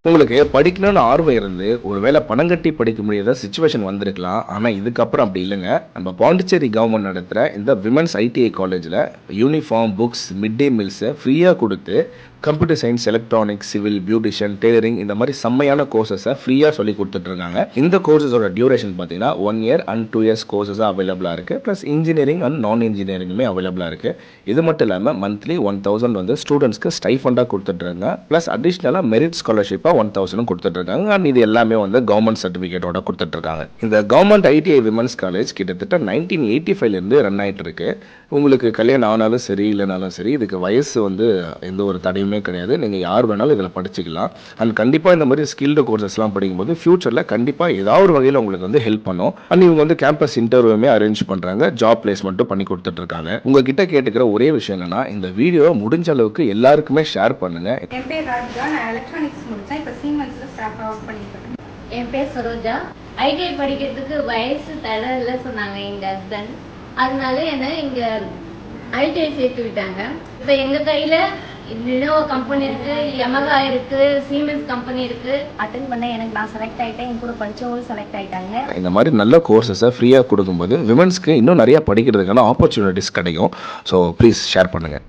உங்களுக்கு படிக்கணும்னு ஆர்வம் இருந்து, ஒரு வேளை பணம் கட்டி படிக்க முடியாத சிச்சுவேஷன் வந்திருக்கலாம். ஆனா, இதுக்கப்புறம் அப்படி இல்லங்க. நம்ம பாண்டிச்சேரி கவர்மெண்ட் நடத்துற இந்த விமென்ஸ் ஐடிஐ காலேஜ்ல யூனிஃபார்ம், புக்ஸ், மிட் டே மீல்ஸ ஃப்ரீயா குடுத்து, computer science, electronics, civil, beautician, tailoring இந்த மாரி செம்மையான கோர்ஸஸ ஃப்ரீயா சொல்லிக் குடுத்துட்டு இருக்காங்க. இந்த கோர்ஸஸோட டியூரேஷன் பார்த்தீங்கன்னா, 1 இயர் அண்ட் 2 இயர்ஸ் கோர்ஸஸா அவைலபிளா இருக்கு. பிளஸ் இன்ஜினியரிங் அண்ட் நான் இன்ஜினியரிங்குமே அவைலபிளா இருக்கு. இது மட்டும் இல்லாம மந்த்லி 1000 வந்து ஸ்டூடண்ட்ஸ்க்கு ஸ்டைஃபண்டா குடுத்துட்டு இருக்காங்க. பிளஸ் அடிஷனலா மெரிட் ஸ்காலர்ஷிப்பா 1000 குடுத்துட்டு இருக்காங்க. அண்ட் இது எல்லாமே வந்து கவர்மெண்ட் சர்டிஃபிகேட்டோட குடுத்துட்டு இருக்காங்க. இந்த கவர்மெண்ட் ஐடிஐ விமென்ஸ் காலேஜ் கிட்டத்தட்ட 1985ல இருந்து ரன் ஆயிட்டு இருக்கு. உங்களுக்கு கல்யாணம் ஆனாலும் சரி, இல்லனாலும் சரி, இதுக்கு வயசு வந்து எந்த ஒரு தடையுமே கிடையாது. நீங்க யார் வேணாலும் இதில படிச்சுக்கலாம். அண்ட் கண்டிப்பா இந்த மாரி ஸ்கில்டு கோர்ஸஸ்லாம் படிக்கும்போது ஃபியூச்சர்ல கண்டிப்பா ஏதாவது ஒரு வகையில உங்களுக்கு வந்து ஹெல்ப் பண்ணும். அண்ட் இவங்க வந்து கேம்பஸ் இன்டர்வியூமே அரேஞ்ச் பண்றாங்க. ஜாப் பிளேஸ்மென்ட்டும் பண்ணி குடுத்துட்டு இருக்காங்க. உங்ககிட்ட கேட்டுக்கிற ஒரே விஷயம் என்னன்னா, இந்த வீடியோவ முடிஞ்ச அளவுக்கு எல்லாருக்குமே ஷேர் பண்ணுங்க. என் பேர் ராதிகா. நான் எலக்ட்ரானிக்ஸ் முடிச்சேன். இப்போ சீமென்ஸ்ல ஸ்டாஃபா ஒர்க் பண்ணிட்டு இருக்கேன். என் பேர் சரோஜா. ஐடிஐ படிக்கிறதுக்கு வயசு தடை இல்லை சொன்னாங்க எங்க ஹஸ்பண்ட். அதனால என்ன இங்க ஐடிஐ சேர்த்து விட்டாங்க. இப்போ எங்க கையில லினோவோ கம்பெனி இருக்கு, யமகா இருக்கு, சீமென்ஸ் கம்பெனி இருக்கு. அட்டென்ட் பண்ண எனக்கு நான் செலக்ட் ஆயிட்டேன். என் கூட படிச்சவங்களும் செலக்ட் ஆயிட்டாங்க. இந்த மாதிரி நல்ல கோர்ஸஸை ஃப்ரீயாக கொடுக்கும்போது விமென்ஸ்க்கு இன்னும் நிறைய படிக்கிறதுக்கான ஆப்பர்ச்சுனிட்டிஸ் கிடைக்கும். ஸோ ப்ளீஸ் ஷேர் பண்ணுங்கள்.